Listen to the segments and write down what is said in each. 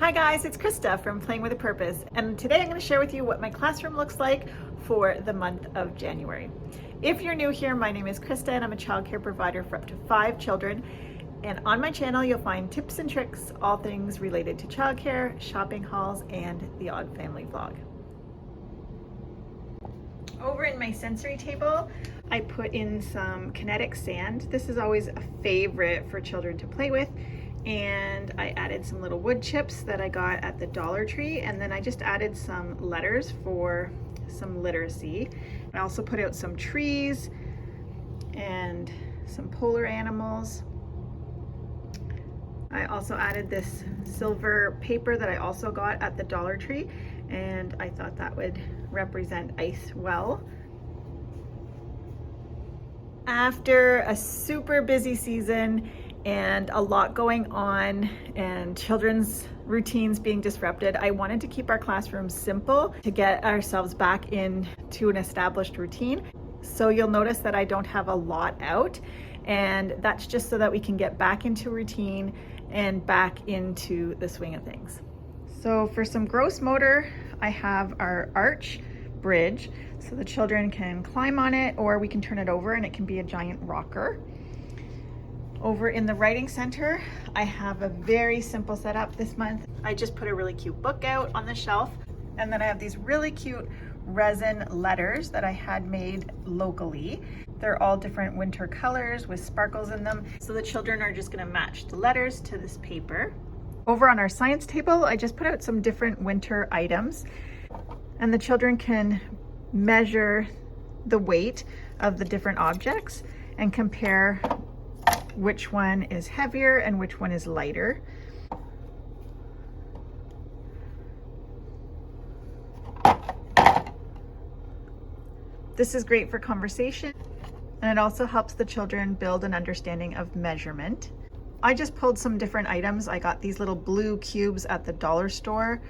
Hi guys, it's Krista from Playing with a Purpose, and today I'm going to share with you what my classroom looks like for the month of January. If you're new here, my name is Krista and I'm a childcare provider for up to 5 children. And on my channel, you'll find tips and tricks, all things related to childcare, shopping hauls, and the odd family vlog. Over in my sensory table, I put in some kinetic sand. This is always a favorite for children to play with. And I added some little wood chips that I got at the Dollar Tree, and then I just added some letters for some literacy. I also put out some trees and some polar animals. I also added this silver paper that I also got at the Dollar Tree, and I thought that would represent ice well. After a super busy season and a lot going on and children's routines being disrupted, I wanted to keep our classroom simple to get ourselves back into an established routine. So you'll notice that I don't have a lot out, and that's just so that we can get back into routine and back into the swing of things. So for some gross motor, I have our arch bridge so the children can climb on it, or we can turn it over and it can be a giant rocker. Over in the writing center, I have a very simple setup this month. I just put a really cute book out on the shelf, and then I have these really cute resin letters that I had made locally. They're all different winter colors with sparkles in them, so the children are just going to match the letters to this paper. Over on our science table, I just put out some different winter items, and the children can measure the weight of the different objects and compare which one is heavier and which one is lighter. This is great for conversation, and it also helps the children build an understanding of measurement. I just pulled some different items. I got these little blue cubes at the dollar store,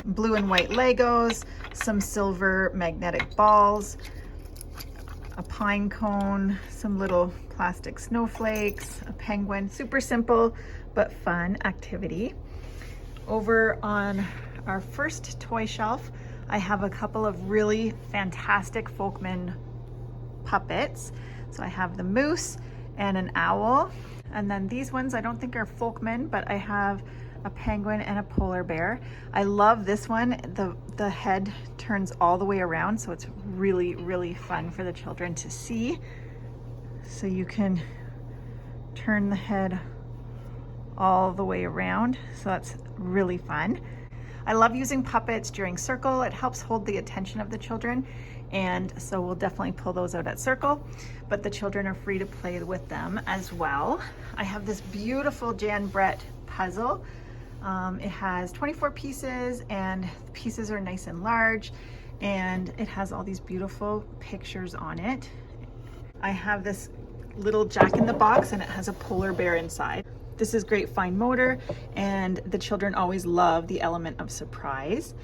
blue and white Legos, some silver magnetic balls, a pine cone, some little plastic snowflakes, a penguin. Super simple but fun activity. Over on our first toy shelf, I have a couple of really fantastic Folkman puppets. So I have the moose and an owl, and then these ones I don't think are Folkman, but I have a penguin and a polar bear. I love this one. The head turns all the way around, so it's really fun for the children to see. So you can turn the head all the way around, so that's really fun. I love using puppets during circle. It helps hold the attention of the children, and so we'll definitely pull those out at circle, but the children are free to play with them as well. I have this beautiful Jan Brett puzzle. It has 24 pieces, and the pieces are nice and large, and it has all these beautiful pictures on it. I have this little jack-in-the-box, and it has a polar bear inside. This is great fine motor, and the children always love the element of surprise.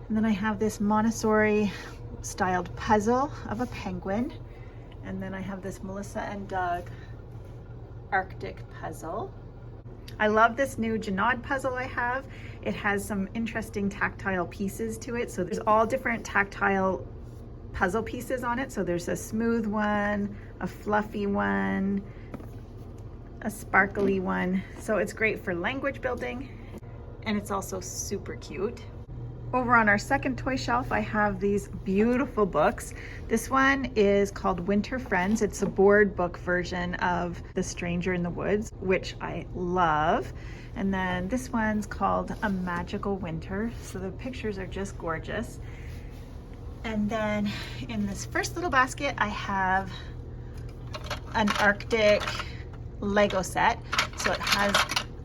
And then I have this Montessori styled puzzle of a penguin, and then I have this Melissa and Doug Arctic puzzle. I love this new Janod puzzle I have. It has some interesting tactile pieces to it. So there's all different tactile puzzle pieces on it. So there's a smooth one, a fluffy one, a sparkly one. So it's great for language building, and it's also super cute. Over on our second toy shelf, I have these beautiful books. This one is called Winter Friends. It's a board book version of The Stranger in the Woods, which I love. And then this one's called A Magical Winter. So the pictures are just gorgeous. And then in this first little basket, I have an Arctic Lego set. So it has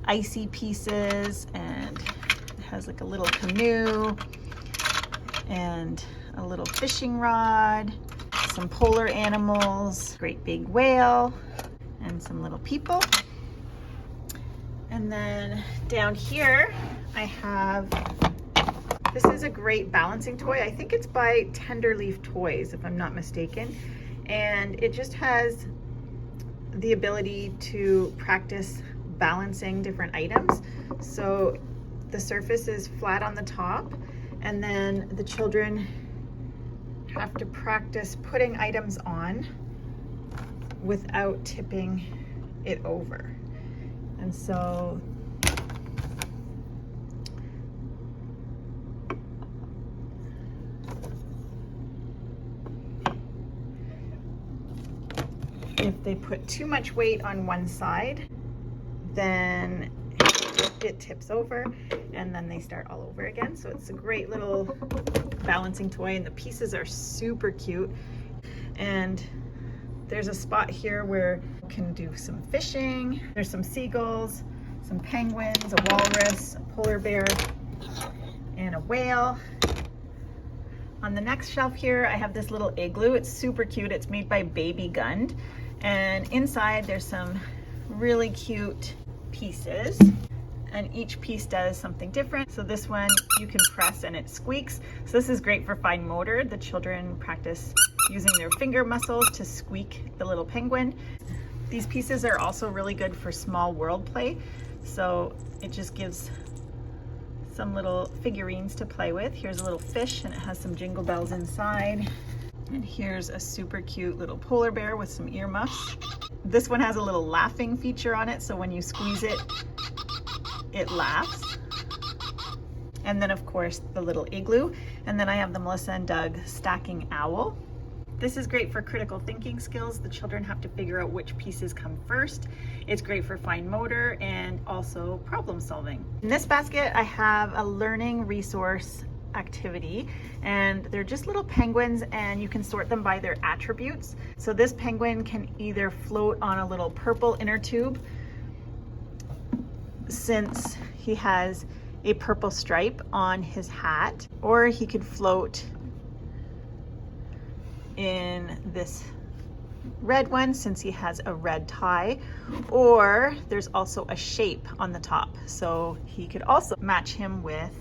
icy pieces, and it has like a little canoe and a little fishing rod, some polar animals, great big whale, and some little people. And then down here I have, this is a great balancing toy. I think it's by Tenderleaf Toys, if I'm not mistaken. And it just has the ability to practice balancing different items. So The surface is flat on the top, and then the children have to practice putting items on without tipping it over. And so if they put too much weight on one side, then it tips over and then they start all over again. So it's a great little balancing toy, and the pieces are super cute. And there's a spot here where you can do some fishing. There's some seagulls, some penguins, a walrus, a polar bear, and a whale. On the next shelf here, I have this little igloo. It's super cute. It's made by Baby Gund. And inside there's some really cute pieces, and each piece does something different. So this one you can press and it squeaks. So this is great for fine motor. The children practice using their finger muscles to squeak the little penguin. These pieces are also really good for small world play. So it just gives some little figurines to play with. Here's a little fish and it has some jingle bells inside. And here's a super cute little polar bear with some earmuffs. This one has a little laughing feature on it, so when you squeeze it, it laughs. And then of course the little igloo. And then I have the Melissa and Doug stacking owl. This is great for critical thinking skills. The children have to figure out which pieces come first. It's great for fine motor and also problem solving. In this basket, I have a learning resource activity, and they're just little penguins, and you can sort them by their attributes. So this penguin can either float on a little purple inner tube, since he has a purple stripe on his hat, or he could float in this red one since he has a red tie, or there's also a shape on the top, so he could also match him with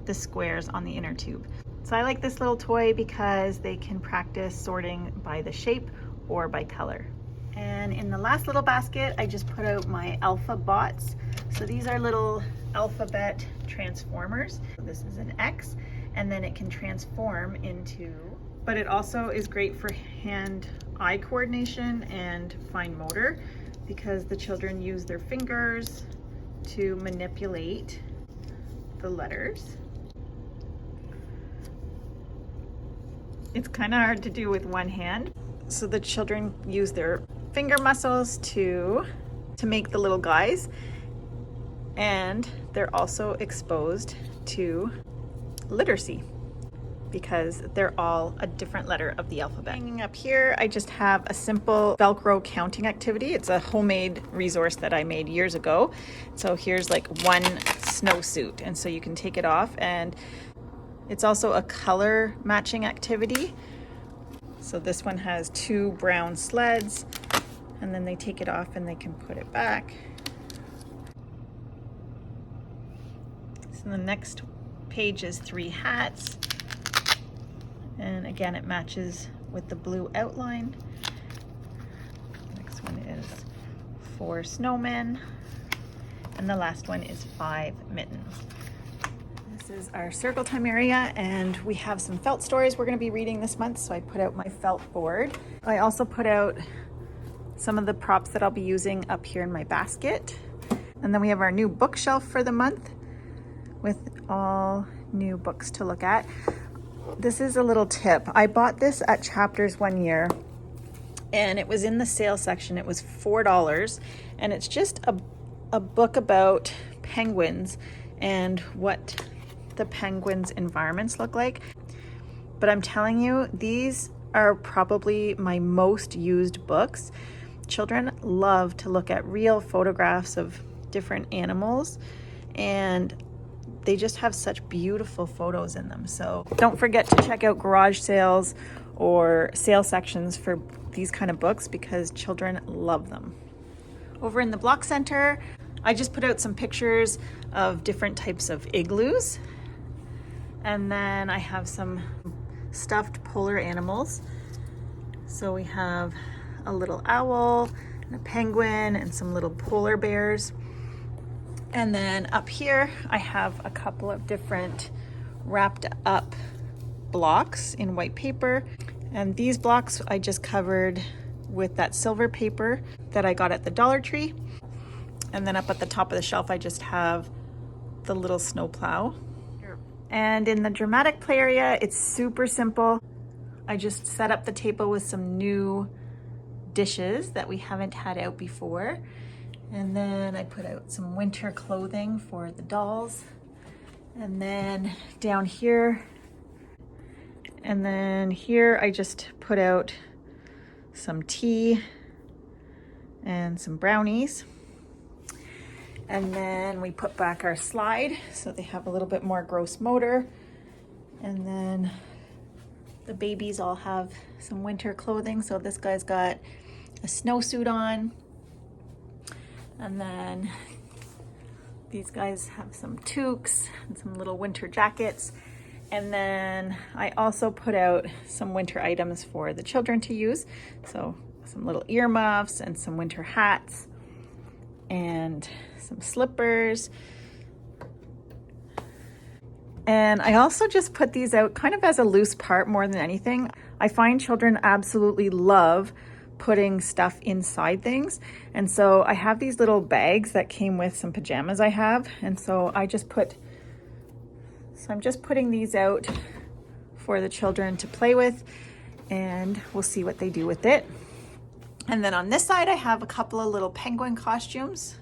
the squares on the inner tube. So I like this little toy because they can practice sorting by the shape or by color. And in the last little basket, I just put out my Alpha Bots. So these are little alphabet transformers. So this is an X, and then it can transform into, but it also is great for hand-eye coordination and fine motor, because the children use their fingers to manipulate the letters. It's kind of hard to do with one hand. So the children use their finger muscles to make the little guys, and they're also exposed to literacy because they're all a different letter of the alphabet. Hanging up here, I just have a simple Velcro counting activity. It's a homemade resource that I made years ago. So here's like one snowsuit, and so you can take it off, and it's also a color matching activity. So this one has two brown sleds, and then they take it off and they can put it back. So the next page is 3 hats. And again, it matches with the blue outline. Next one is 4 snowmen. And the last one is 5 mittens. This is our circle time area, and we have some felt stories we're going to be reading this month, so I put out my felt board. I also put out some of the props that I'll be using up here in my basket. And then we have our new bookshelf for the month with all new books to look at. This is a little tip. I bought this at Chapters one year, and it was in the sale section. It was $4, and it's just a book about penguins and what the penguins' environments look like. But I'm telling you, these are probably my most used books. Children love to look at real photographs of different animals, and they just have such beautiful photos in them. So don't forget to check out garage sales or sale sections for these kind of books, because children love them. Over in the block center, I just put out some pictures of different types of igloos. And then I have some stuffed polar animals. So we have a little owl and a penguin and some little polar bears. And then up here, I have a couple of different wrapped up blocks in white paper. And these blocks I just covered with that silver paper that I got at the Dollar Tree. And then up at the top of the shelf, I just have the little snowplow. And in the dramatic play area, it's super simple. I just set up the table with some new dishes that we haven't had out before. And then I put out some winter clothing for the dolls. And then down here, and then here I just put out some tea and some brownies. And then we put back our slide so they have a little bit more gross motor. And then the babies all have some winter clothing. So this guy's got a snowsuit on. And then these guys have some toques and some little winter jackets. And then I also put out some winter items for the children to use. So some little earmuffs and some winter hats and some slippers. And I also just put these out kind of as a loose part more than anything. I find children absolutely love putting stuff inside things. And so I have these little bags that came with some pajamas I have. And so I'm just putting these out for the children to play with, and we'll see what they do with it. And then on this side, I have a couple of little penguin costumes.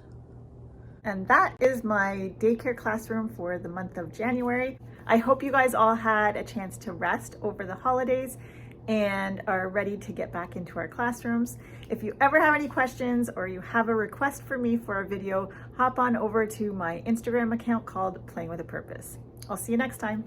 And that is my daycare classroom for the month of January. I hope you guys all had a chance to rest over the holidays and are ready to get back into our classrooms. If you ever have any questions or you have a request for me for a video, hop on over to my Instagram account called Playing with a Purpose. I'll see you next time.